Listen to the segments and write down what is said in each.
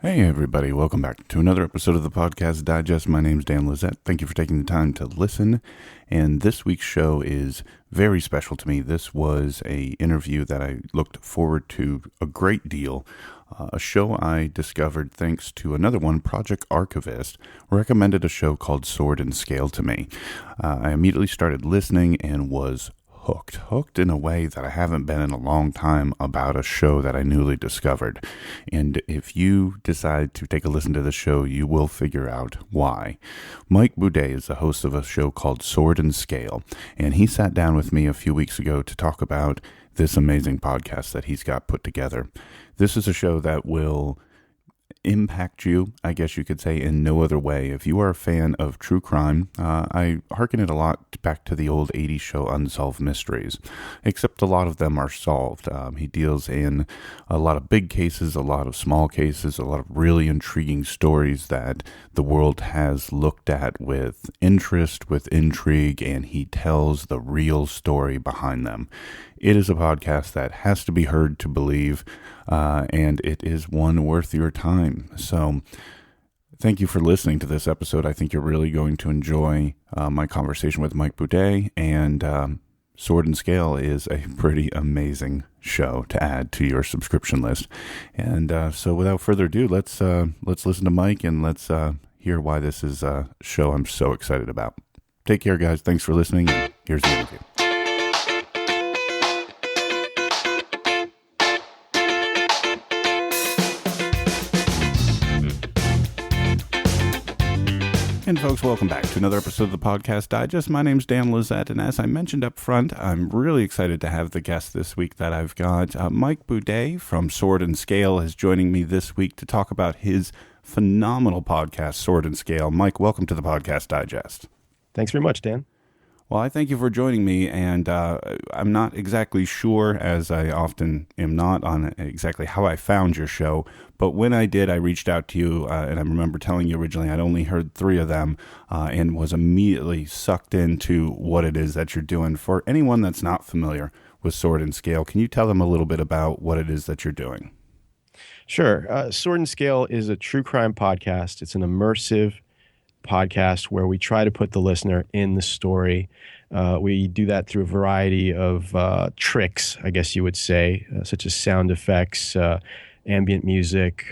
Hey everybody, welcome back to another episode of the Podcast Digest. My name's Dan Lizette. Thank you for taking the time to listen. And this week's show is very special to me. This was an interview that I looked forward to a great deal. A show I discovered thanks to another one, Project Archivist, recommended a show called Sword and Scale to me. I immediately started listening and was hooked in a way that I haven't been in a long time about a show that I newly discovered. And if you decide to take a listen to the show, you will figure out why. Mike Boudet is the host of a show called Sword and Scale, and he sat down with me a few weeks ago to talk about this amazing podcast that he's got put together. This is a show that will impact you, I guess you could say, in no other way. If you are a fan of true crime, I hearken it a lot back to the old 80s show Unsolved Mysteries, except a lot of them are solved. He deals in a lot of big cases, a lot of small cases, a lot of really intriguing stories that the world has looked at with interest, with intrigue, and he tells the real story behind them. It is a podcast that has to be heard to believe, and it is one worth your time. So thank you for listening to this episode. I think you're really going to enjoy my conversation with Mike Boudet, and Sword and Scale is a pretty amazing show to add to your subscription list. And so without further ado, let's listen to Mike, and let's hear why this is a show I'm so excited about. Take care, guys. Thanks for listening. And here's the interview. And folks, welcome back to another episode of the Podcast Digest. My name's Dan Lizette, and as I mentioned up front, I'm really excited to have the guest this week that I've got. Mike Boudet from Sword and Scale is joining me this week to talk about his phenomenal podcast, Sword and Scale. Mike, welcome to the Podcast Digest. Thanks very much, Dan. Well, I thank you for joining me, and I'm not exactly sure, as I often am not, on exactly how I found your show, but when I did, I reached out to you, and I remember telling you originally I'd only heard 3 of them, and was immediately sucked into what it is that you're doing. For anyone that's not familiar with Sword and Scale, can you tell them a little bit about what it is that you're doing? Sure. Sword and Scale is a true crime podcast. It's an immersive podcast where we try to put the listener in the story. We do that through a variety of tricks, I guess you would say, such as sound effects, ambient music,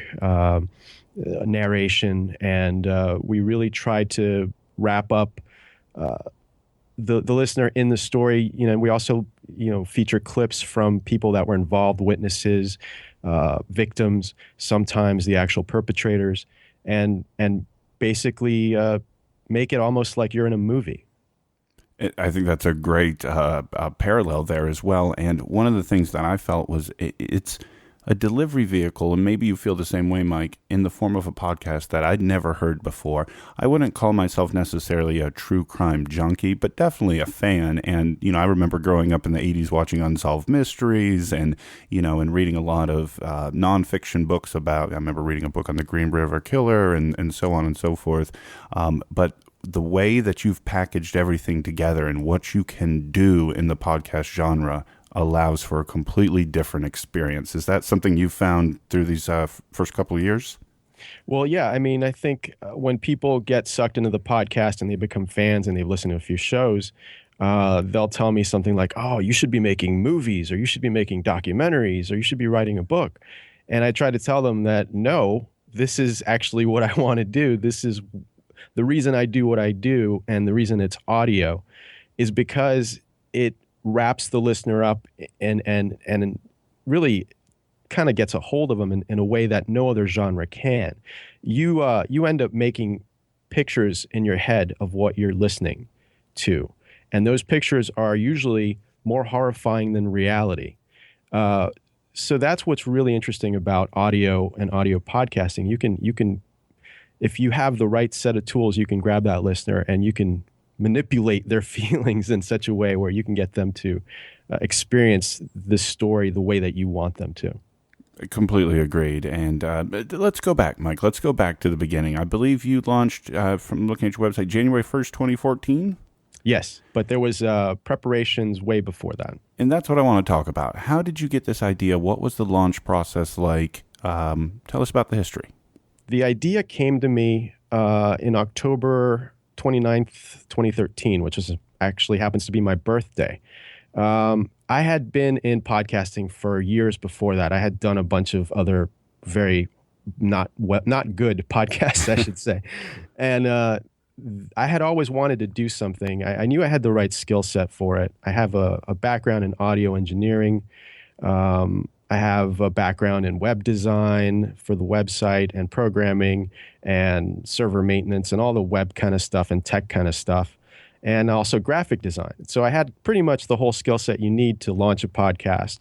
narration, and we really try to wrap up the listener in the story. We also feature clips from people that were involved, witnesses, victims, sometimes the actual perpetrators, and basically make it almost like you're in a movie. I think that's a great parallel there as well. And one of the things that I felt was it's a delivery vehicle, and maybe you feel the same way, Mike, in the form of a podcast that I'd never heard before. I wouldn't call myself necessarily a true crime junkie, but definitely a fan. And, I remember growing up in the 80s watching Unsolved Mysteries and reading a lot of nonfiction books I remember reading a book on the Green River Killer and so on and so forth. But the way that you've packaged everything together and what you can do in the podcast genre allows for a completely different experience. Is that something you found through these first couple of years? Well, yeah. I think when people get sucked into the podcast and they become fans and they've listened to a few shows, they'll tell me something like, oh, you should be making movies, or you should be making documentaries, or you should be writing a book. And I try to tell them that, no, this is actually what I want to do. This is the reason I do what I do, and the reason it's audio is because it wraps the listener up and really kind of gets a hold of them in a way that no other genre can. You end up making pictures in your head of what you're listening to, and those pictures are usually more horrifying than reality. So that's what's really interesting about audio and audio podcasting. You can, if you have the right set of tools, you can grab that listener and you can manipulate their feelings in such a way where you can get them to experience the story the way that you want them to. Completely agreed. And let's go back, Mike. Let's go back to the beginning. I believe you launched, from looking at your website, January 1st, 2014? Yes, but there was preparations way before that. And that's what I want to talk about. How did you get this idea? What was the launch process like? Tell us about the history. The idea came to me in October 29th, 2013, which is actually happens to be my birthday. I had been in podcasting for years before that. I had done a bunch of other very not good podcasts, I should say. And I had always wanted to do something. I knew I had the right skill set for it. I have a background in audio engineering. I have a background in web design for the website and programming and server maintenance and all the web kind of stuff and tech kind of stuff, and also graphic design. So I had pretty much the whole skill set you need to launch a podcast.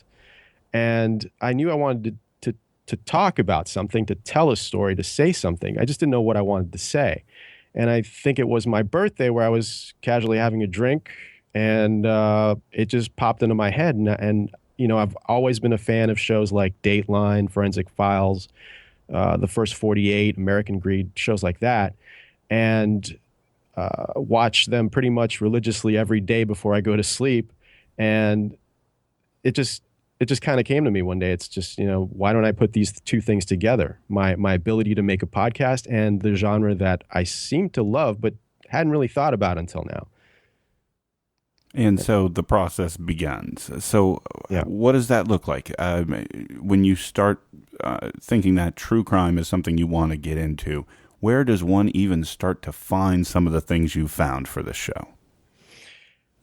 And I knew I wanted to talk about something, to tell a story, to say something. I just didn't know what I wanted to say. And I think it was my birthday where I was casually having a drink, and it just popped into my head. And you know, I've always been a fan of shows like Dateline, Forensic Files, The First 48, American Greed, shows like that, and watch them pretty much religiously every day before I go to sleep. And it just kind of came to me one day. It's just, you know, why don't I put these two things together? My ability to make a podcast and the genre that I seem to love, but hadn't really thought about until now. And so the process begins. So What does that look like? When you start thinking that true crime is something you want to get into, where does one even start to find some of the things you found for this show?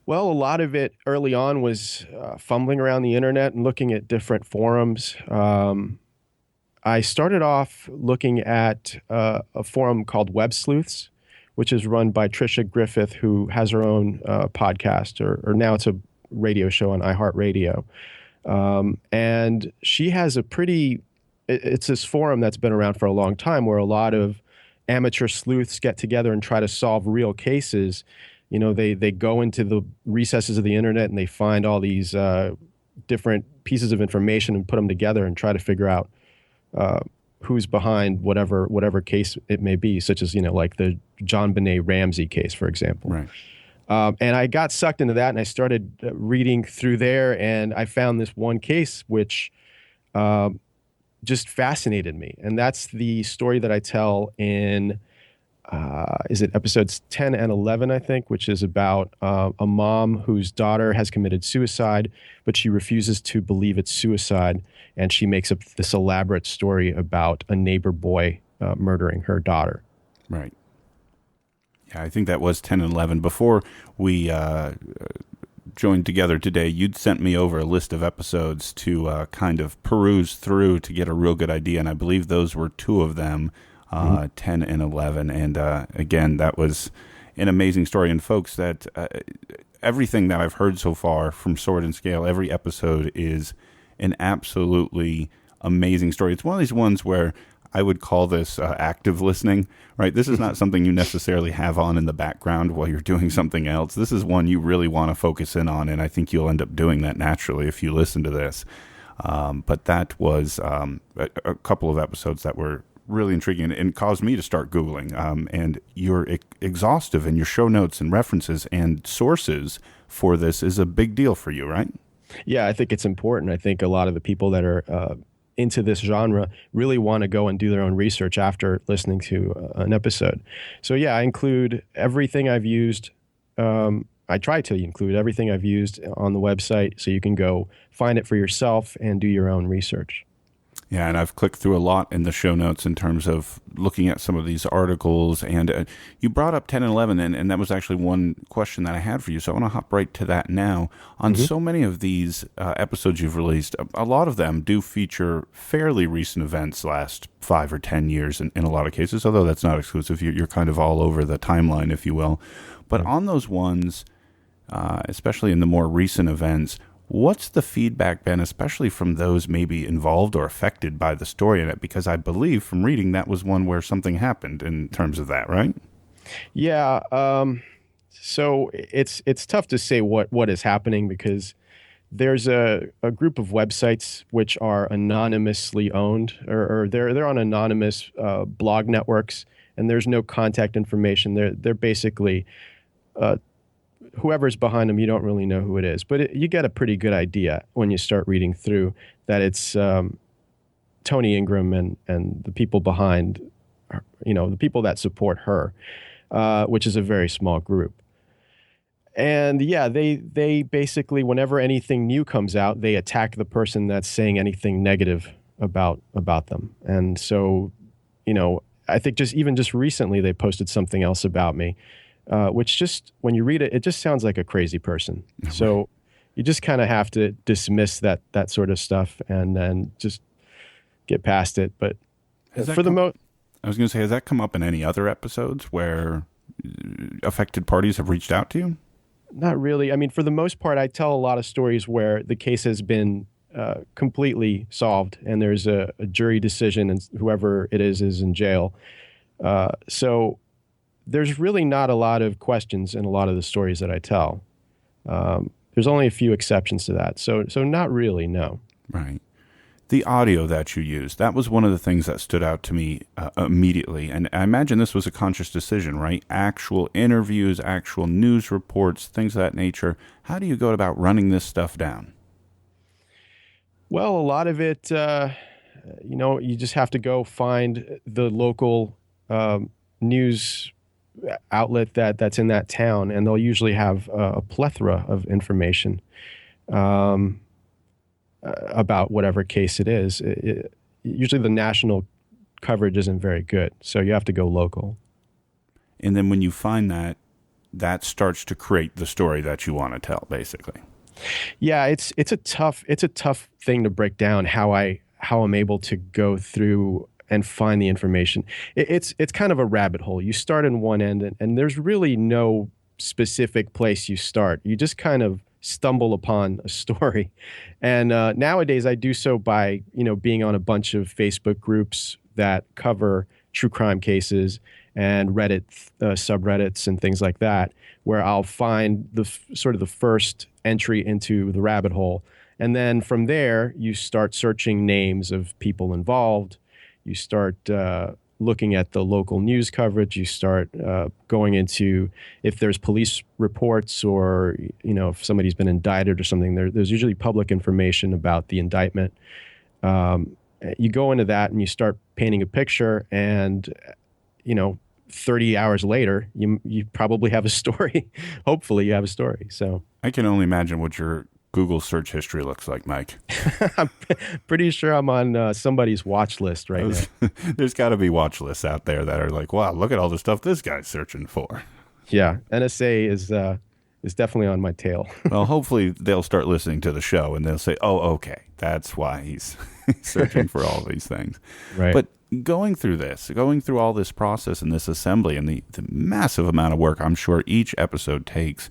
Well, a lot of it early on was fumbling around the internet and looking at different forums. I started off looking at a forum called Web Sleuths, which is run by Trisha Griffith, who has her own podcast, or now it's a radio show on iHeartRadio. And she has it's this forum that's been around for a long time where a lot of amateur sleuths get together and try to solve real cases. You know, they go into the recesses of the internet and they find all these different pieces of information and put them together and try to figure out who's behind whatever case it may be, such as, you know, like the John Benet Ramsey case, for example. Right. And I got sucked into that, and I started reading through there, and I found this one case which just fascinated me. And that's the story that I tell in, is it episodes 10 and 11, I think, which is about a mom whose daughter has committed suicide, but she refuses to believe it's suicide. And she makes up this elaborate story about a neighbor boy murdering her daughter. Right. Yeah, I think that was 10 and 11. Before we joined together today, you'd sent me over a list of episodes to kind of peruse through to get a real good idea. And I believe those were two of them, 10 and 11. And again, that was an amazing story. And folks, that everything that I've heard so far from Sword and Scale, every episode is an absolutely amazing story. It's one of these ones where I would call this active listening, right? This is not something you necessarily have on in the background while you're doing something else. This is one you really want to focus in on, and I think you'll end up doing that naturally if you listen to this. But that was a couple of episodes that were really intriguing and caused me to start Googling. And you're exhaustive in your show notes and references and sources for this is a big deal for you, right? Yeah, I think it's important. I think a lot of the people that are into this genre really want to go and do their own research after listening to an episode. So yeah, I include everything I've used. I try to include everything I've used on the website so you can go find it for yourself and do your own research. Yeah, and I've clicked through a lot in the show notes in terms of looking at some of these articles. And you brought up 10 and 11, and that was actually one question that I had for you. So I want to hop right to that now. On so many of these episodes you've released, a lot of them do feature fairly recent events, last 5 or 10 years in a lot of cases, although that's not exclusive. You're kind of all over the timeline, if you will. But on those ones, especially in the more recent events, what's the feedback been, especially from those maybe involved or affected by the story in it? Because I believe from reading that was one where something happened in terms of that, right? Yeah. So it's tough to say what is happening because there's a group of websites which are anonymously owned or they're on anonymous blog networks, and there's no contact information. They're basically whoever's behind them, you don't really know who it is, but you get a pretty good idea when you start reading through that it's Tony Ingram and the people behind the people that support her, which is a very small group. And yeah, they basically, whenever anything new comes out, they attack the person that's saying anything negative about them. And so, I think just recently they posted something else about me, which just, when you read it, it just sounds like a crazy person. So you just kind of have to dismiss that sort of stuff and then just get past it. But for the most, I was going to say, has that come up in any other episodes where affected parties have reached out to you? Not really. I mean, for the most part, I tell a lot of stories where the case has been completely solved and there's a jury decision and whoever it is in jail. So there's really not a lot of questions in a lot of the stories that I tell. There's only a few exceptions to that. So not really, no. Right. The audio that you used, that was one of the things that stood out to me immediately. And I imagine this was a conscious decision, right? Actual interviews, actual news reports, things of that nature. How do you go about running this stuff down? Well, a lot of it, you just have to go find the local news outlet that's in that town, and they'll usually have a plethora of information about whatever case it is. Usually the national coverage isn't very good, so you have to go local. And then when you find that starts to create the story that you want to tell, basically. Yeah, it's a tough thing to break down how I'm able to go through and find the information. It's kind of a rabbit hole. You start in one end, and there's really no specific place you start. You just kind of stumble upon a story. And nowadays I do so by, being on a bunch of Facebook groups that cover true crime cases and Reddit subreddits and things like that, where I'll find the sort of the first entry into the rabbit hole. And then from there, you start searching names of people involved. You start looking at the local news coverage. You start going into if there's police reports or, if somebody's been indicted or something, there's usually public information about the indictment. You go into that and you start painting a picture, and, 30 hours later, you probably have a story. Hopefully you have a story. So I can only imagine what your Google search history looks like, Mike. I'm pretty sure I'm on somebody's watch list right now. There's got to be watch lists out there that are like, wow, look at all the stuff this guy's searching for. Yeah, NSA is definitely on my tail. Well, hopefully they'll start listening to the show and they'll say, oh, okay, that's why he's searching for all these things. Right. But going through all this process and this assembly and the massive amount of work I'm sure each episode takes,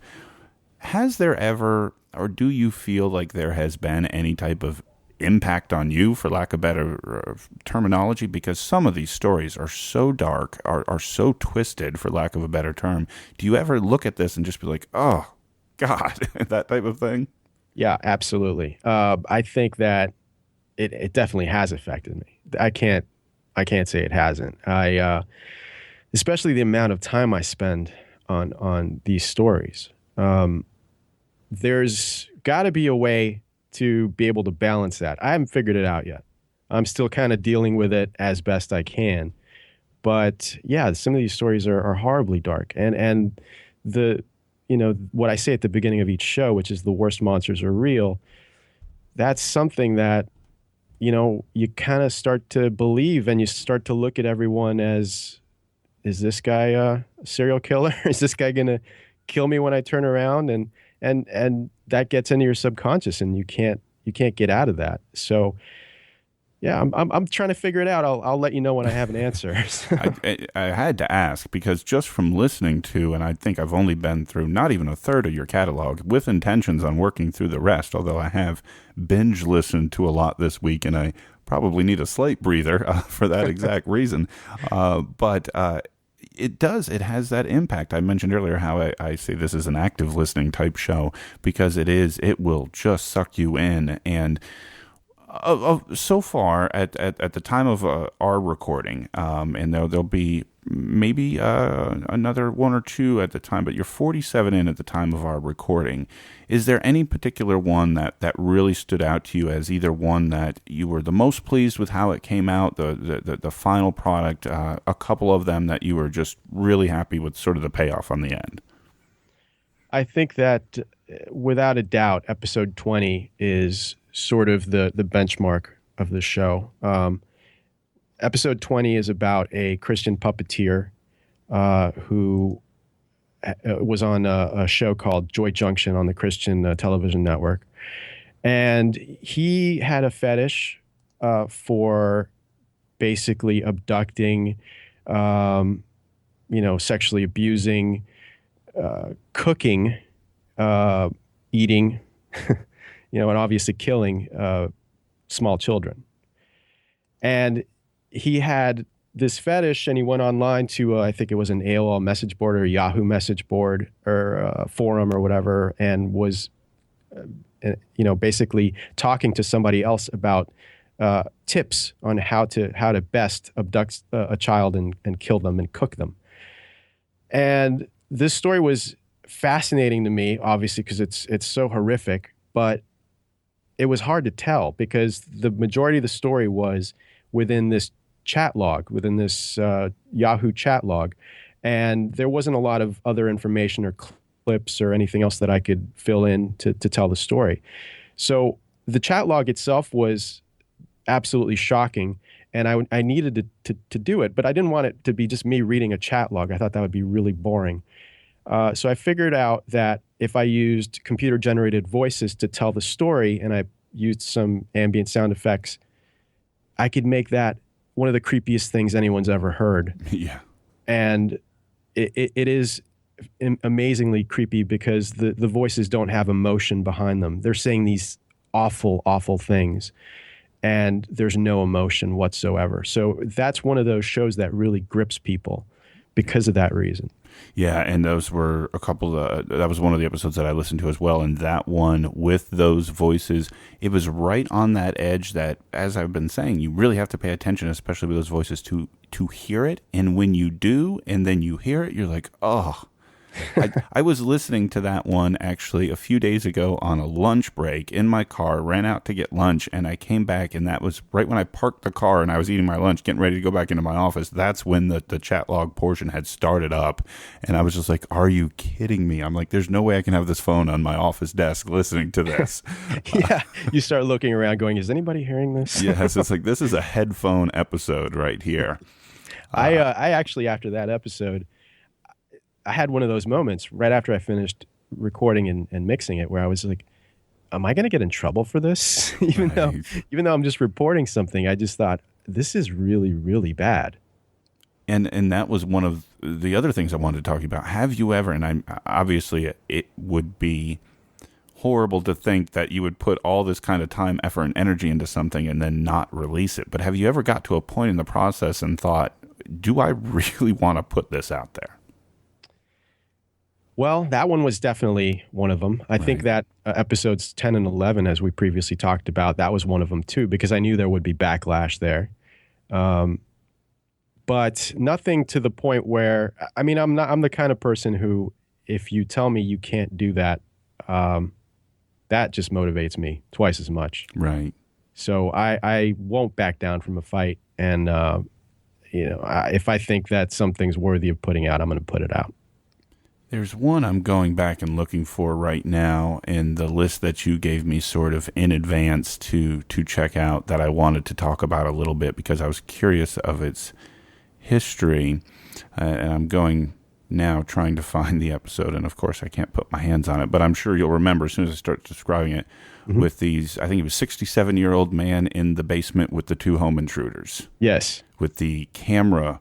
has there ever, or do you feel like there has been any type of impact on you, for lack of better terminology? Because some of these stories are so dark, are so twisted, for lack of a better term. Do you ever look at this and just be like, oh, God, that type of thing? Yeah, absolutely. I think that it definitely has affected me. I can't say it hasn't. Especially the amount of time I spend on these stories. There's got to be a way to be able to balance that. I haven't figured it out yet. I'm still kind of dealing with it as best I can. But yeah, some of these stories are horribly dark. And the, what I say at the beginning of each show, which is the worst monsters are real, that's something that, you kind of start to believe, and you start to look at everyone as, is this guy a serial killer? Is this guy going to kill me when I turn around? And that gets into your subconscious, and you can't get out of that. So yeah, I'm trying to figure it out. I'll let you know when I have an answer. I had to ask, because just from listening to, and I think I've only been through not even a third of your catalog, with intentions on working through the rest, although I have binge listened to a lot this week, and I probably need a slight breather for that exact reason. But it has that impact. I mentioned earlier how I say this is an active listening type show, because it will just suck you in. And so far at the time of our recording, and there'll be maybe another one or two at the time, but you're 47 in at the time of our recording. Is there any particular one that really stood out to you as either one that you were the most pleased with how it came out, the final product, a couple of them that you were just really happy with sort of the payoff on the end? I think that without a doubt, episode 20 is sort of the benchmark of the show. Episode 20 is about a Christian puppeteer who was on a show called Joy Junction on the Christian television network. And he had a fetish for basically abducting, sexually abusing, cooking, eating, and obviously killing small children. And he had this fetish, and he went online to, I think it was an AOL message board or a Yahoo message board or a forum or whatever, and was, basically talking to somebody else about tips on how to best abduct a child and kill them and cook them. And this story was fascinating to me, obviously, because it's so horrific, but it was hard to tell because the majority of the story was within this chat log, within this Yahoo chat log, and there wasn't a lot of other information or clips or anything else that I could fill in to tell the story. So the chat log itself was absolutely shocking, and I needed to do it, but I didn't want it to be just me reading a chat log. I thought that would be really boring. So I figured out that if I used computer-generated voices to tell the story and I used some ambient sound effects, I could make that one of the creepiest things anyone's ever heard. Yeah. And it is amazingly creepy because the voices don't have emotion behind them. They're saying these awful, awful things, and there's no emotion whatsoever. So that's one of those shows that really grips people because of that reason. Yeah, and those were a couple that was one of the episodes that I listened to as well, and that one with those voices, it was right on that edge that, as I've been saying, you really have to pay attention, especially with those voices, to hear it, and when you do, and then you hear it, you're like, oh. I was listening to that one actually a few days ago on a lunch break in my car, ran out to get lunch, and I came back, and that was right when I parked the car and I was eating my lunch, getting ready to go back into my office. That's when the chat log portion had started up, and I was just like, are you kidding me? I'm like, there's no way I can have this phone on my office desk listening to this. Yeah, you start looking around going, is anybody hearing this? Yes, it's like, this is a headphone episode right here. I actually, after that episode, I had one of those moments right after I finished recording and mixing it where I was like, am I going to get in trouble for this? even though I'm just reporting something, I just thought, this is really, really bad. And that was one of the other things I wanted to talk about. Have you ever, and obviously it would be horrible to think that you would put all this kind of time, effort, and energy into something and then not release it. But have you ever got to a point in the process and thought, do I really want to put this out there? Well, that one was definitely one of them. I think that episodes 10 and 11, as we previously talked about, that was one of them too, because I knew there would be backlash there. But nothing to the point where, I mean, I'm the kind of person who, if you tell me you can't do that, that just motivates me twice as much. Right. So I won't back down from a fight. And, if I think that something's worthy of putting out, I'm going to put it out. There's one I'm going back and looking for right now in the list that you gave me sort of in advance to check out that I wanted to talk about a little bit because I was curious of its history. And I'm going now trying to find the episode. And of course, I can't put my hands on it, but I'm sure you'll remember as soon as I start describing it with these, I think it was 67-year-old man in the basement with the two home intruders. Yes. With the camera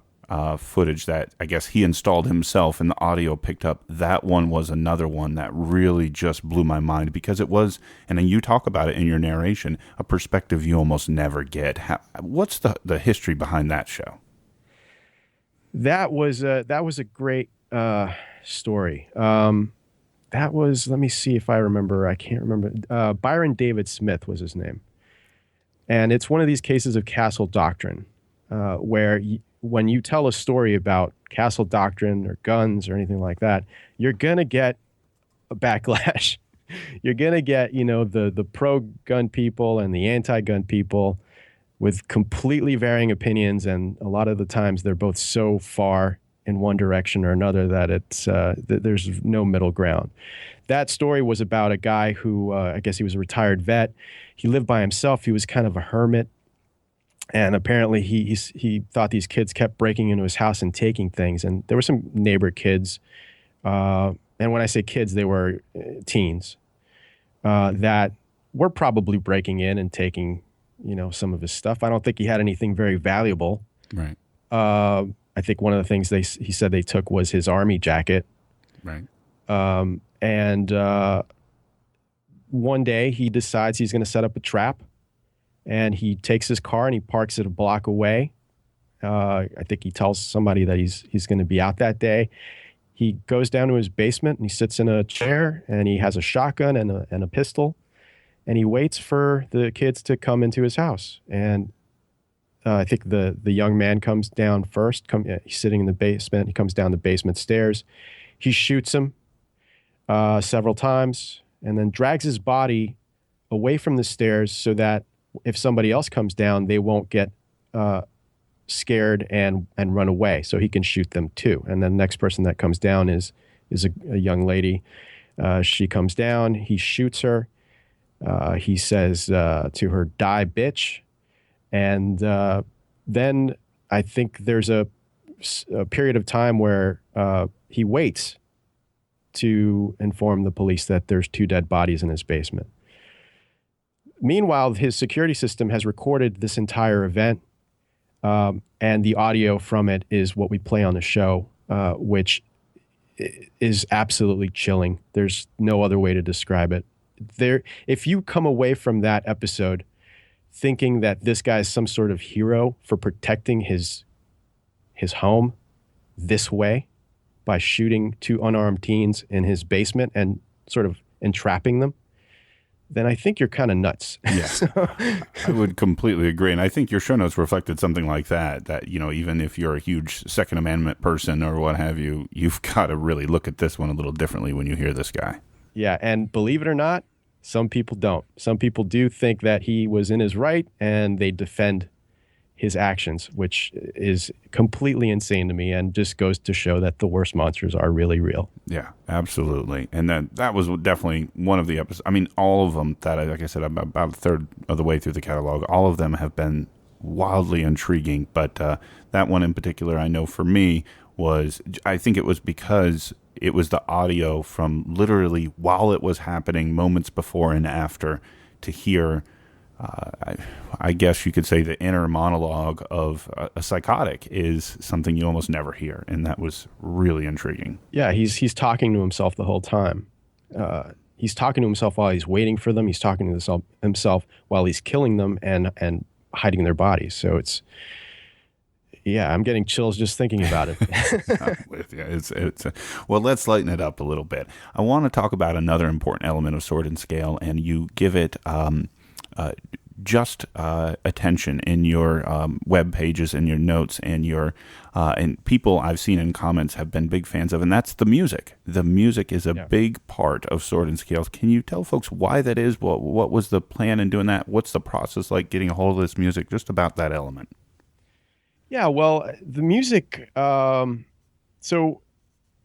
footage that I guess he installed himself and the audio picked up. That one was another one that really just blew my mind because it was, and then you talk about it in your narration, a perspective you almost never get. What's the history behind that show? That was a great story. That was, let me see if I remember. I can't remember. Byron David Smith was his name. And it's one of these cases of castle doctrine. where when you tell a story about castle doctrine or guns or anything like that, you're going to get a backlash. You're going to get, the pro-gun people and the anti-gun people with completely varying opinions. And a lot of the times they're both so far in one direction or another that there's no middle ground. That story was about a guy who, I guess he was a retired vet. He lived by himself. He was kind of a hermit. And apparently he thought these kids kept breaking into his house and taking things. And there were some neighbor kids. And when I say kids, they were teens that were probably breaking in and taking, some of his stuff. I don't think he had anything very valuable. Right. I think one of the things he said they took was his army jacket. Right. And one day he decides he's going to set up a trap, and he takes his car and he parks it a block away. I think he tells somebody that he's going to be out that day. He goes down to his basement and he sits in a chair and he has a shotgun and a pistol, and he waits for the kids to come into his house. And I think the young man comes down first. He's sitting in the basement. He comes down the basement stairs. He shoots him several times and then drags his body away from the stairs so that if somebody else comes down, they won't get scared and run away. So he can shoot them too. And then the next person that comes down is a young lady. She comes down. He shoots her. He says to her, "Die, bitch." And then I think there's a period of time where he waits to inform the police that there's 2 dead bodies in his basement. Meanwhile, his security system has recorded this entire event, and the audio from it is what we play on the show, which is absolutely chilling. There's no other way to describe it. If you come away from that episode thinking that this guy's some sort of hero for protecting his home this way by shooting 2 unarmed teens in his basement and sort of entrapping them, then I think you're kind of nuts. Yes, I would completely agree. And I think your show notes reflected something like that, even if you're a huge Second Amendment person or what have you, you've got to really look at this one a little differently when you hear this guy. Yeah, and believe it or not, some people don't. Some people do think that he was in his right, and they defend his actions, which is completely insane to me and just goes to show that the worst monsters are really real. Yeah, absolutely. And that was definitely one of the episodes. I mean, all of them that, like I said, about a third of the way through the catalog, all of them have been wildly intriguing. But that one in particular, I know for me I think it was because it was the audio from literally while it was happening, moments before and after, to hear, I guess you could say, the inner monologue of a psychotic is something you almost never hear. And that was really intriguing. Yeah, he's talking to himself the whole time. He's talking to himself while he's waiting for them. He's talking to himself while he's killing them and hiding their bodies. So I'm getting chills just thinking about it. I'm with you. Well, let's lighten it up a little bit. I want to talk about another important element of Sword and Scale, and you give it just attention in your web pages and your notes and people I've seen in comments have been big fans of, and that's the music. The music is a big part of Sword and Scales. Can you tell folks why that is? What was the plan in doing that? What's the process like getting a hold of this music? Just about that element. Yeah, well, the music, so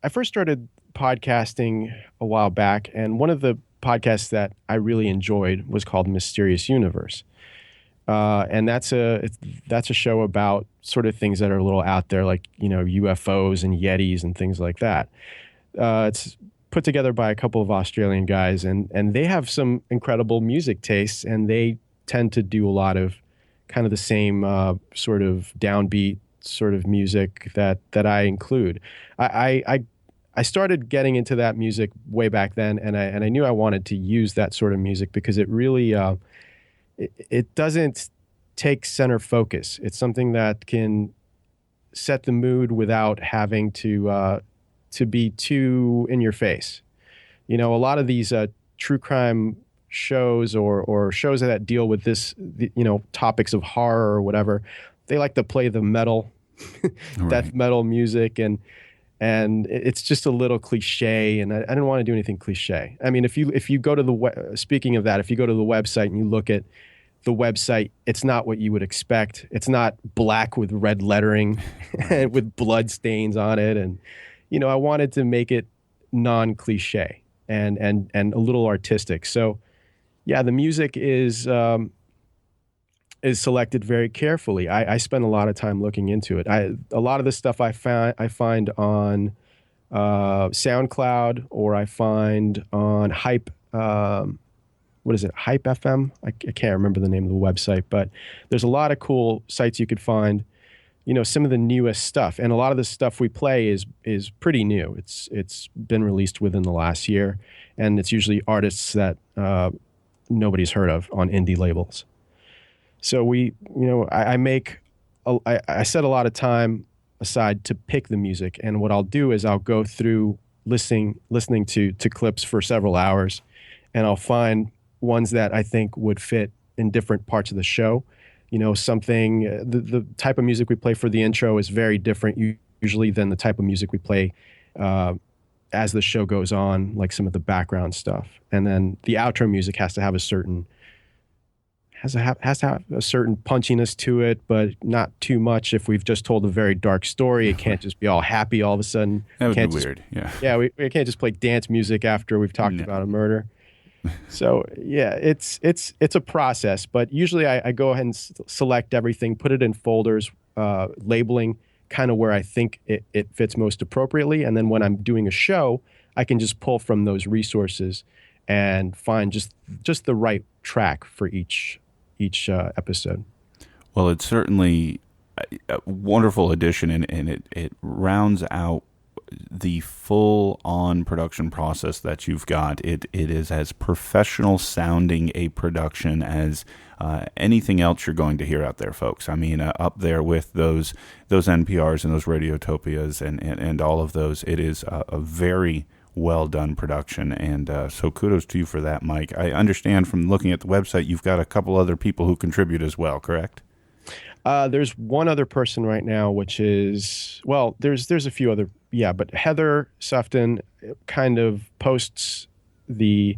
I first started podcasting a while back, and one of the podcasts that I really enjoyed was called Mysterious Universe. And that's a show about sort of things that are a little out there, like, UFOs and Yetis and things like that. It's put together by a couple of Australian guys, and they have some incredible music tastes, and they tend to do a lot of kind of the same sort of downbeat sort of music that I include. I started getting into that music way back then, and I knew I wanted to use that sort of music because it really it doesn't take center focus. It's something that can set the mood without having to be too in your face. A lot of these true crime shows or shows that deal with this, topics of horror or whatever, they like to play the metal, death metal music, and it's just a little cliche, and I didn't want to do anything cliche. I mean, if you go to speaking of that, if you go to the website and you look at the website, it's not what you would expect. It's not black with red lettering and with blood stains on it, and I wanted to make it non-cliche and a little artistic. So yeah, the music is selected very carefully. I spend a lot of time looking into it. A lot of the stuff I find on SoundCloud, or I find on Hype. What is it? Hype FM? I can't remember the name of the website, but there's a lot of cool sites you could find. Some of the newest stuff, and a lot of the stuff we play is pretty new. It's been released within the last year, and it's usually artists that nobody's heard of on indie labels. So I set a lot of time aside to pick the music, and what I'll do is I'll go through listening to clips for several hours, and I'll find ones that I think would fit in different parts of the show. The type of music we play for the intro is very different usually than the type of music we play as the show goes on, like some of the background stuff. And then the outro music has to have a certain punchiness to it, but not too much. If we've just told a very dark story, it can't just be all happy all of a sudden. That would be weird. Yeah, we can't just play dance music after we've talked about a murder. So yeah, it's a process, but usually I go ahead and select everything, put it in folders, labeling kind of where I think it fits most appropriately. And then when I'm doing a show, I can just pull from those resources and find just the right track for each episode. Well, it's certainly a wonderful addition, and it rounds out the full-on production process that you've got. It is as professional sounding a production as anything else you're going to hear out there, folks. I mean, up there with those NPRs and those Radiotopias and all of those. It is a very well done production, and so kudos to you for that, Mike. I understand from looking at the website you've got a couple other people who contribute as well, correct? There's one other person right now, which is, well, there's a few other, but Heather Sufton kind of posts the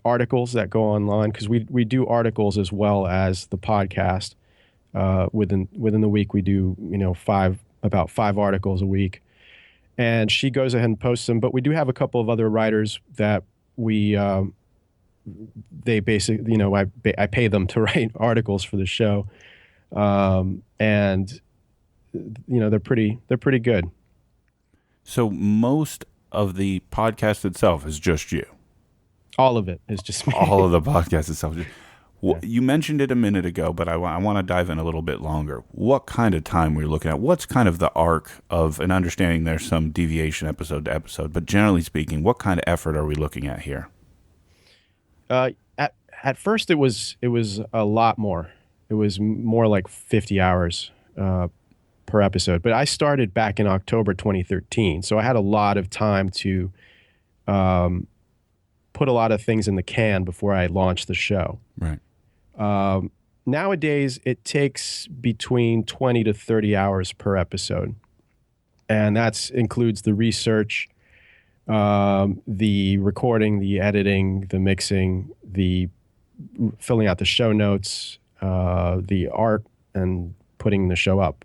articles that go online, because we do articles as well as the podcast. Within the week, we do about five articles a week, and she goes ahead and posts them. But we do have a couple of other writers that they basically, I pay them to write articles for the show. And they're pretty good. So most of the podcast itself is just you. All of it is just me. All of the podcast itself. Well, you mentioned it a minute ago, but I want to dive in a little bit longer. What kind of time we're looking at? What's kind of the arc of an understanding? There's some deviation episode to episode, but generally speaking, what kind of effort are we looking at here? At first, it was a lot more. It was more like 50 hours per episode. But I started back in October 2013, so I had a lot of time to put a lot of things in the can before I launched the show. Right. Nowadays, it takes between 20 to 30 hours per episode. And that includes the research, the recording, the editing, the mixing, the filling out the show notes, the art, and putting the show up.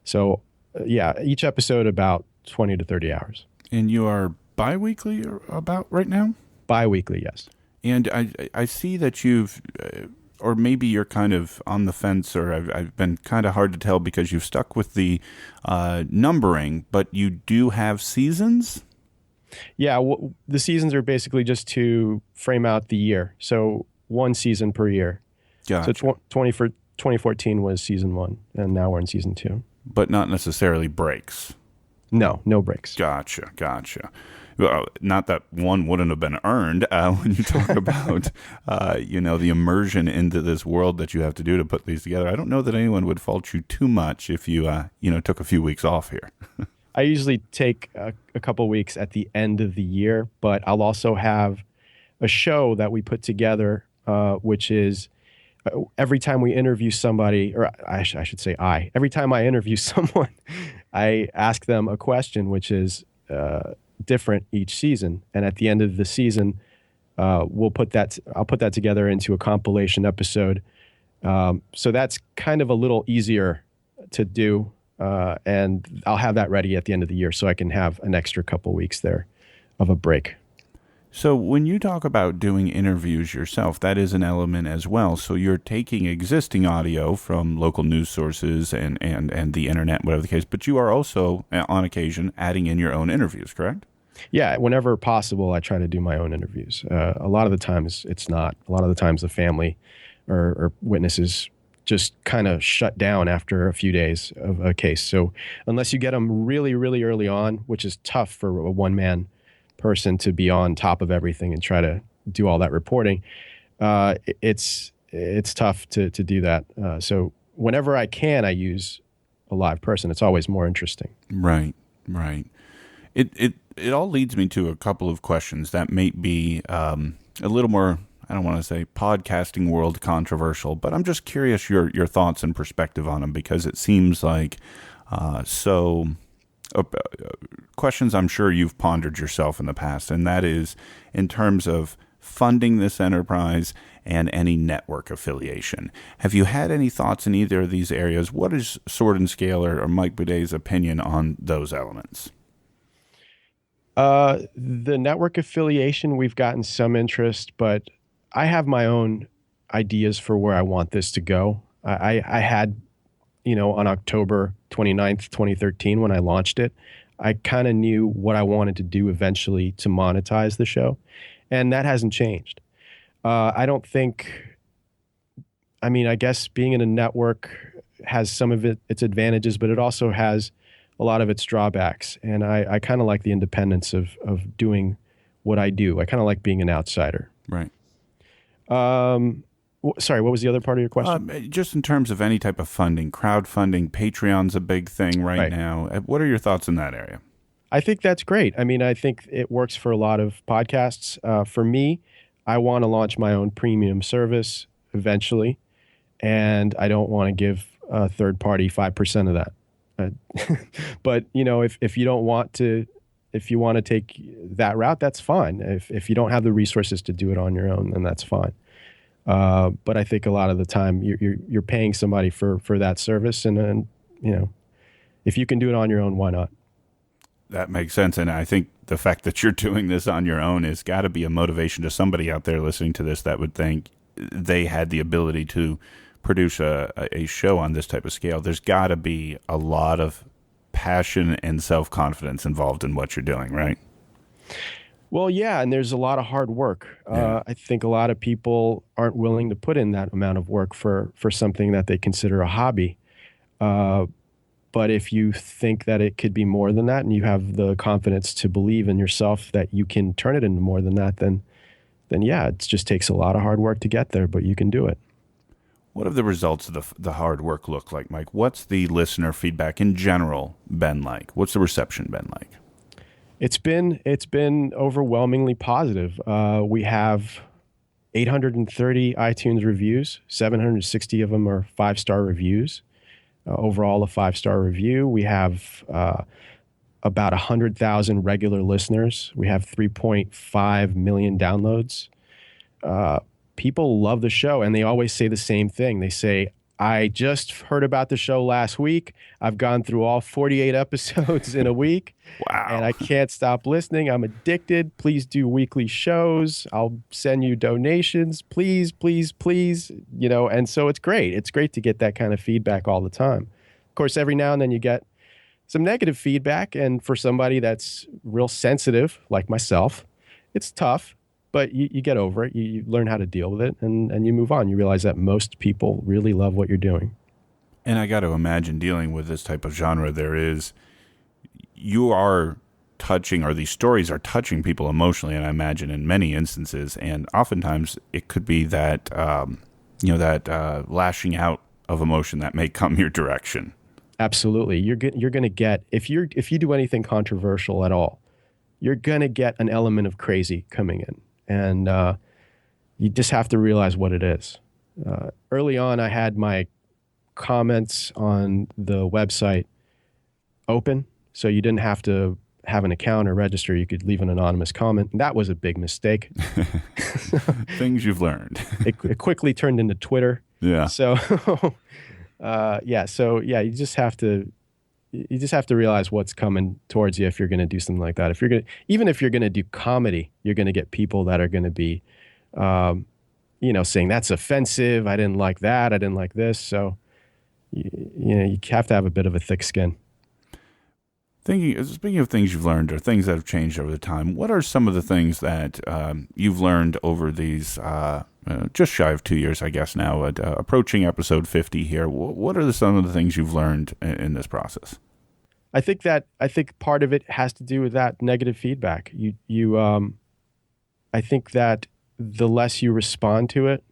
So, each episode about 20 to 30 hours. And you are bi-weekly about right now? Bi-weekly, yes. And I see that you've, or maybe you're kind of on the fence, or I've been kind of hard to tell because you've stuck with the numbering, but you do have seasons? Yeah, the seasons are basically just to frame out the year. So one season per year. Gotcha. So 2014 was season 1, and now we're in season 2. But not necessarily breaks. No breaks. Gotcha. Well, not that one wouldn't have been earned when you talk about, the immersion into this world that you have to do to put these together. I don't know that anyone would fault you too much if you, took a few weeks off here. I usually take a couple weeks at the end of the year, but I'll also have a show that we put together, which is every time we interview somebody, or I should say every time I interview someone, I ask them a question, which is different each season. And at the end of the season, I'll put that together into a compilation episode. So that's kind of a little easier to do. And I'll have that ready at the end of the year so I can have an extra couple weeks there of a break. So when you talk about doing interviews yourself, that is an element as well. So you're taking existing audio from local news sources and the internet, whatever the case, but you are also, on occasion, adding in your own interviews, correct? Yeah, whenever possible, I try to do my own interviews. A lot of the times it's not. A lot of the times the family or witnesses just kind of shut down after a few days of a case. So unless you get them really, really early on, which is tough for a one-man person to be on top of everything and try to do all that reporting, it's tough to do that. So whenever I can, I use a live person. It's always more interesting. Right. It all leads me to a couple of questions that may be a little more, I don't want to say podcasting world controversial, but I'm just curious your thoughts and perspective on them, because it seems like questions I'm sure you've pondered yourself in the past, and that is in terms of funding this enterprise and any network affiliation. Have you had any thoughts in either of these areas? What is Sword and Scale or Mike Boudet's opinion on those elements? The network affiliation, we've gotten some interest, but I have my own ideas for where I want this to go. I had, on October 29th, 2013, when I launched it, I kind of knew what I wanted to do eventually to monetize the show, and that hasn't changed. I don't think, I guess being in a network has some of its advantages, but it also has a lot of its drawbacks. And I kind of like the independence of doing what I do. I kind of like being an outsider. Right. Sorry, what was the other part of your question? Just in terms of any type of funding, crowdfunding, Patreon's a big thing right now. What are your thoughts in that area? I think that's great. I think it works for a lot of podcasts. For me, I want to launch my own premium service eventually, and I don't want to give a third party 5% of that. But if you don't want to, if you want to take that route, that's fine. If you don't have the resources to do it on your own, then that's fine. But I think a lot of the time you're paying somebody for that service, and if you can do it on your own, why not? That makes sense. And I think the fact that you're doing this on your own has got to be a motivation to somebody out there listening to this that would think they had the ability to produce a show on this type of scale. There's got to be a lot of passion and self-confidence involved in what you're doing, right? Well, yeah, and there's a lot of hard work. Yeah. I think a lot of people aren't willing to put in that amount of work for something that they consider a hobby. But if you think that it could be more than that, and you have the confidence to believe in yourself that you can turn it into more than that, then yeah, it just takes a lot of hard work to get there, but you can do it. What have the results of the hard work looked like, Mike? What's the listener feedback in general been like? What's the reception been like? It's been overwhelmingly positive. We have 830 iTunes reviews. 760 of them are 5-star reviews. Overall, a 5-star review. We have about 100,000 regular listeners. We have 3.5 million downloads. People love the show, and they always say the same thing. They say, I just heard about the show last week. I've gone through all 48 episodes in a week. Wow. And I can't stop listening. I'm addicted. Please do weekly shows. I'll send you donations. Please, please, please. And so it's great. It's great to get that kind of feedback all the time. Of course, every now and then you get some negative feedback. And for somebody that's real sensitive, like myself, it's tough. But you get over it. You learn how to deal with it, and you move on. You realize that most people really love what you're doing. And I got to imagine dealing with this type of genre, you are touching, or these stories are touching people emotionally, and I imagine in many instances. And oftentimes it could be that, lashing out of emotion that may come your direction. Absolutely. You're going to get, if you do anything controversial at all, you're going to get an element of crazy coming in. And you just have to realize what it is. Early on, I had my comments on the website open, so you didn't have to have an account or register. You could leave an anonymous comment. And that was a big mistake. Things you've learned. It quickly turned into Twitter. Yeah. So, you just have to realize what's coming towards you if you're going to do something like that. Even if you're going to do comedy, you're going to get people that are going to be, saying that's offensive. I didn't like that. I didn't like this. So, you have to have a bit of a thick skin. Speaking of things you've learned or things that have changed over the time, what are some of the things that you've learned over these just shy of 2 years, I guess now, approaching episode 50 here? What are some of the things you've learned in this process? I think part of it has to do with that negative feedback. I think that the less you respond to it,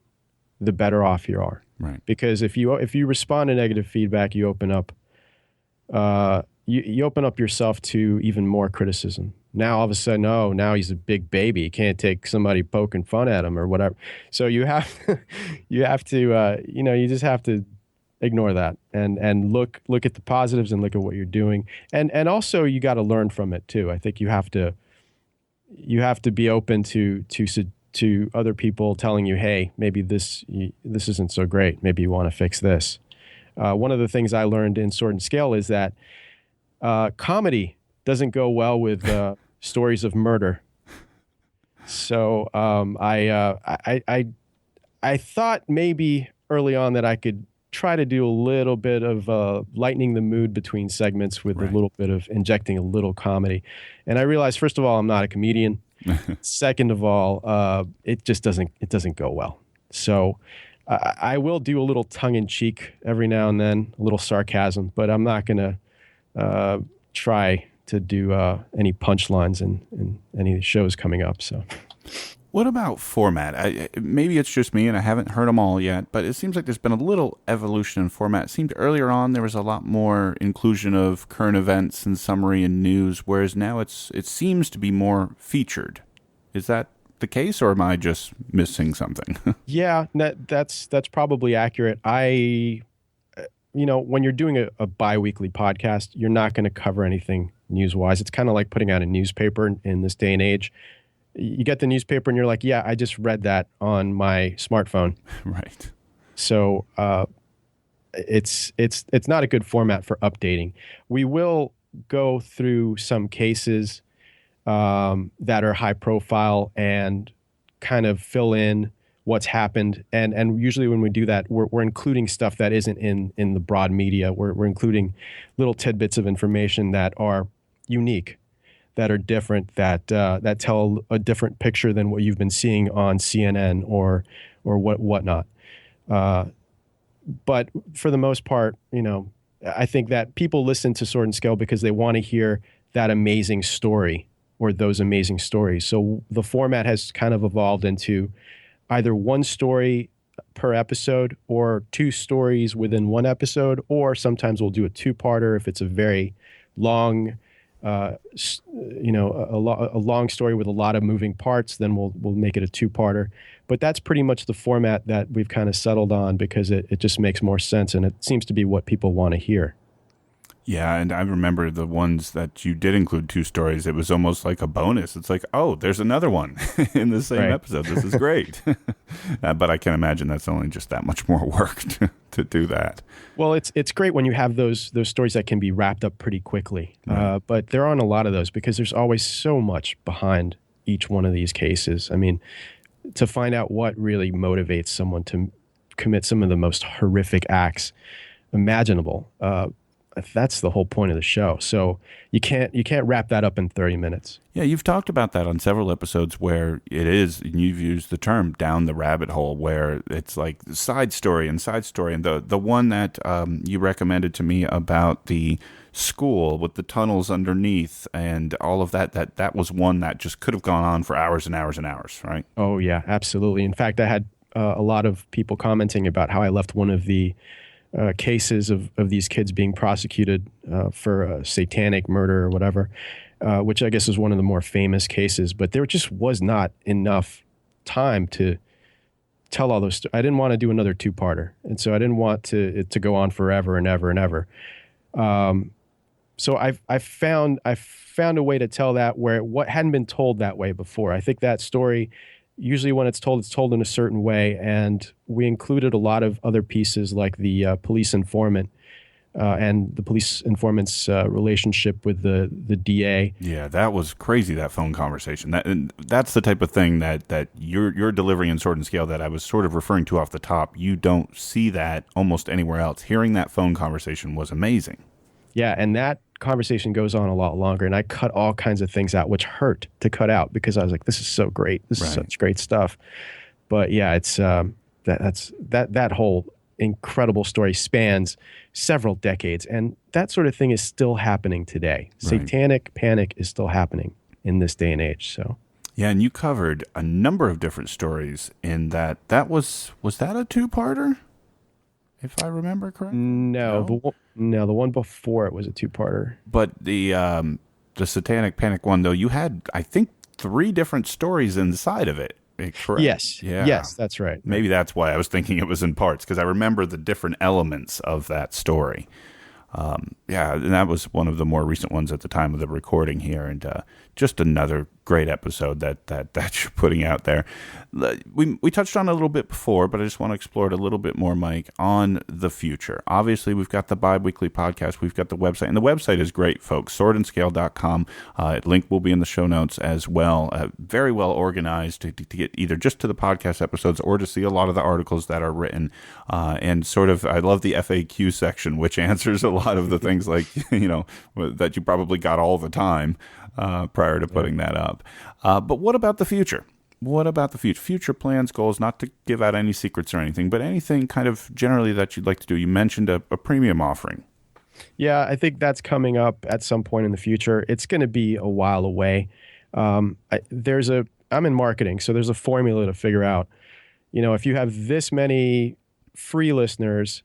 the better off you are. Right. Because if you respond to negative feedback, you open up. You open up yourself to even more criticism. Now, all of a sudden, now he's a big baby. He can't take somebody poking fun at him or whatever. So you just have to ignore that and look at the positives and look at what you're doing. And also you got to learn from it too. I think you have to be open to other people telling you, hey, maybe this isn't so great. Maybe you want to fix this. One of the things I learned in Sword and Scale is that comedy doesn't go well with stories of murder. So I thought maybe early on that I could try to do a little bit of lightening the mood between segments with a little bit of injecting a little comedy. And I realized, first of all, I'm not a comedian. Second of all, it just doesn't go well. So I will do a little tongue-in-cheek every now and then, a little sarcasm, but I'm not going to try to do any punchlines in any of the shows coming up. So, what about format? Maybe it's just me, and I haven't heard them all yet, but it seems like there's been a little evolution in format. It seemed earlier on there was a lot more inclusion of current events and summary and news, whereas now it seems to be more featured. Is that the case, or am I just missing something? Yeah, that's probably accurate. When you're doing a bi-weekly podcast, you're not going to cover anything news-wise. It's kind of like putting out a newspaper in this day and age. You get the newspaper and you're like, yeah, I just read that on my smartphone. Right. So it's not a good format for updating. We will go through some cases that are high profile and kind of fill in what's happened. And usually when we do that, we're including stuff that isn't in the broad media. We're including little tidbits of information that are unique, that are different, that tell a different picture than what you've been seeing on CNN or whatnot. But for the most part, I think that people listen to Sword and Scale because they want to hear that amazing story or those amazing stories. So the format has kind of evolved into either one story per episode or two stories within one episode, or sometimes we'll do a two-parter if it's a very long, a long story with a lot of moving parts, then we'll make it a two-parter. But that's pretty much the format that we've kind of settled on because it just makes more sense and it seems to be what people want to hear. Yeah, and I remember the ones that you did include two stories. It was almost like a bonus. It's like, oh, there's another one in the same episode. This is great. But I can imagine that's only just that much more work to do that. Well, it's great when you have those stories that can be wrapped up pretty quickly. Right. But there aren't a lot of those because there's always so much behind each one of these cases. I mean, to find out what really motivates someone to commit some of the most horrific acts imaginable, that's the whole point of the show. So you can't wrap that up in 30 minutes. Yeah, you've talked about that on several episodes where it is, and you've used the term down the rabbit hole, where it's like side story. And the one that you recommended to me about the school with the tunnels underneath and all of that was one that just could have gone on for hours and hours and hours, right? Oh, yeah, absolutely. In fact, I had a lot of people commenting about how I left one of the cases of these kids being prosecuted for a satanic murder or whatever, which I guess is one of the more famous cases. But there just was not enough time to tell all those. I didn't want to do another two-parter, and so I didn't want it to go on forever and ever and ever. So I found a way to tell that where what hadn't been told that way before. I think that story, usually when it's told in a certain way, and we included a lot of other pieces like the police informant. And the police informant's relationship with the DA. Yeah, that was crazy, that phone conversation. That's the type of thing that you're delivering in Sword and Scale that I was sort of referring to off the top. You don't see that almost anywhere else. Hearing that phone conversation was amazing. Yeah, and that conversation goes on a lot longer, and I cut all kinds of things out, which hurt to cut out because I was like, this is so great. This is such great stuff. But yeah, it's that whole incredible story spans several decades, and that sort of thing is still happening today. Right. Satanic panic is still happening in this day and age. So yeah, and you covered a number of different stories in that. That was that a two-parter, if I remember correctly? No, the one before it was a two-parter. But the Satanic Panic one, though, you had, I think, 3 different stories inside of it. Correct. Yes. Yeah. Yes, that's right. Maybe that's why I was thinking it was in parts, because I remember the different elements of that story. Yeah, and that was one of the more recent ones at the time of the recording here, and just another great episode that you're putting out there. We touched on it a little bit before, but I just want to explore it a little bit more, Mike, on the future. Obviously, we've got the bi-weekly podcast, we've got the website, and the website is great, folks, swordandscale.com. Link will be in the show notes as well. Very well organized to get either just to the podcast episodes or to see a lot of the articles that are written. And sort of, I love the FAQ section, which answers a lot of the things like, that you probably got all the time prior to putting that up. But what about the future? What about the future? Future plans, goals, not to give out any secrets or anything, but anything kind of generally that you'd like to do. You mentioned a premium offering. Yeah, I think that's coming up at some point in the future. It's going to be a while away. I'm in marketing, so there's a formula to figure out. If you have this many free listeners,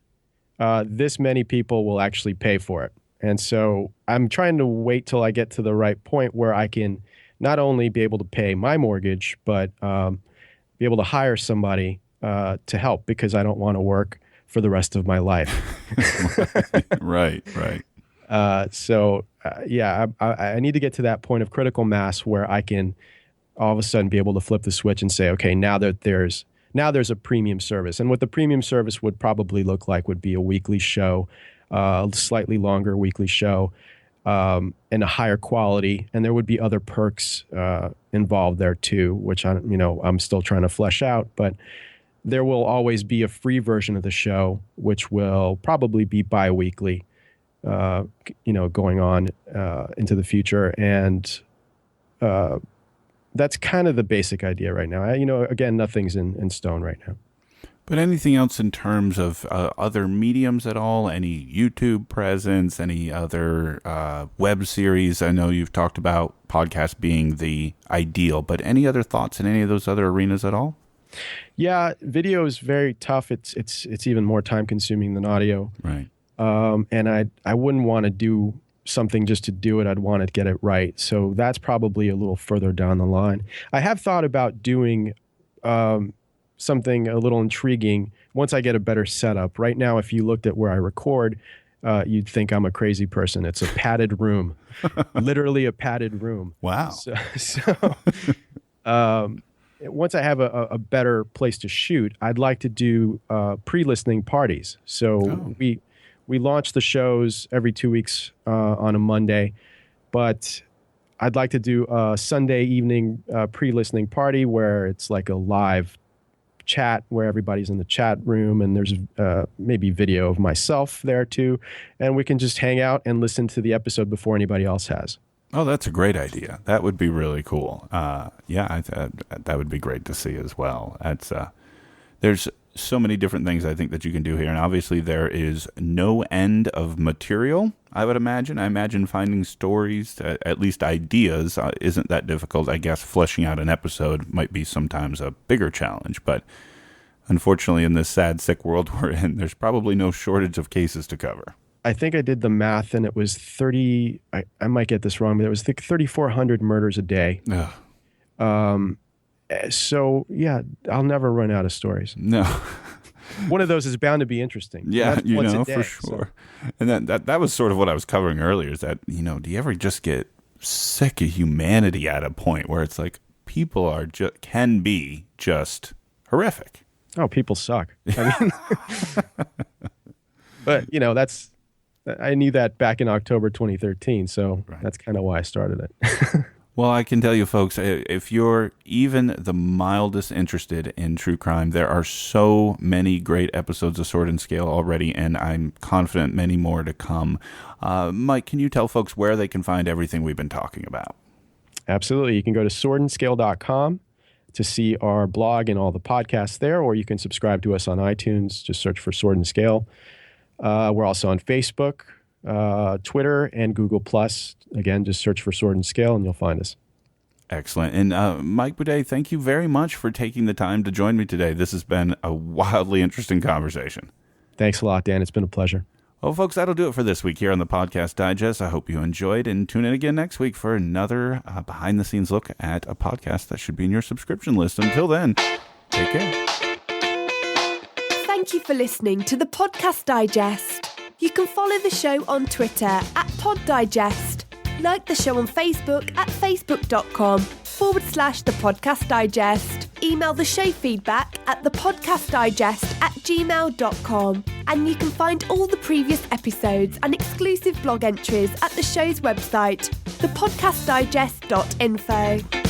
this many people will actually pay for it. And so I'm trying to wait till I get to the right point where I can not only be able to pay my mortgage, but be able to hire somebody to help, because I don't want to work for the rest of my life. Right. I need to get to that point of critical mass where I can all of a sudden be able to flip the switch and say, okay, now there's a premium service. And what the premium service would probably look like would be a weekly show, a slightly longer weekly show, and a higher quality. And there would be other perks involved there too, which I'm still trying to flesh out. But there will always be a free version of the show, which will probably be bi-weekly, going on into the future. And that's kind of the basic idea right now. Again, nothing's in stone right now. But anything else in terms of other mediums at all? Any YouTube presence? Any other web series? I know you've talked about podcasts being the ideal, but any other thoughts in any of those other arenas at all? Yeah, video is very tough. It's even more time consuming than audio. Right. And I wouldn't want to do something just to do it. I'd want to get it right. So that's probably a little further down the line. I have thought about doing something a little intriguing once I get a better setup. Right now, if you looked at where I record, you'd think I'm a crazy person. It's a padded room, literally a padded room. Wow. So once I have a better place to shoot, I'd like to do pre-listening parties. So we launch the shows every 2 weeks on a Monday, but I'd like to do a Sunday evening pre-listening party where it's like a live chat where everybody's in the chat room, and there's maybe video of myself there too, and we can just hang out and listen to the episode before anybody else has. Oh, that's a great idea. That would be really cool. That would be great to see as well. There's so many different things I think that you can do here, and obviously there is no end of material, I would imagine. I imagine finding stories, at least ideas, isn't that difficult. I guess fleshing out an episode might be sometimes a bigger challenge, but unfortunately in this sad, sick world we're in, there's probably no shortage of cases to cover. I think I did the math, and it was I might get this wrong, but it was 3,400 murders a day. So yeah, I'll never run out of stories. No. One of those is bound to be interesting. Yeah, you know, for sure. So. And that was sort of what I was covering earlier, is that, do you ever just get sick of humanity at a point where it's like people are can be just horrific? Oh, people suck. I mean, but I knew that back in October 2013, so That's kind of why I started it. Well, I can tell you, folks, if you're even the mildest interested in true crime, there are so many great episodes of Sword and Scale already, and I'm confident many more to come. Mike, can you tell folks where they can find everything we've been talking about? Absolutely. You can go to swordandscale.com to see our blog and all the podcasts there, or you can subscribe to us on iTunes. Just search for Sword and Scale. We're also on Facebook, Twitter, and Google+. Again, just search for Sword and Scale and you'll find us. Excellent. And Mike Boudet, thank you very much for taking the time to join me today. This has been a wildly interesting conversation. Thanks a lot, Dan. It's been a pleasure. Well, folks, that'll do it for this week here on the Podcast Digest. I hope you enjoyed, and tune in again next week for another behind-the-scenes look at a podcast that should be in your subscription list. Until then, take care. Thank you for listening to the Podcast Digest. You can follow the show on Twitter at PodDigest. Like the show on Facebook at facebook.com/The Podcast Digest. Email the show feedback at thepodcastdigest@gmail.com. And you can find all the previous episodes and exclusive blog entries at the show's website, thepodcastdigest.info.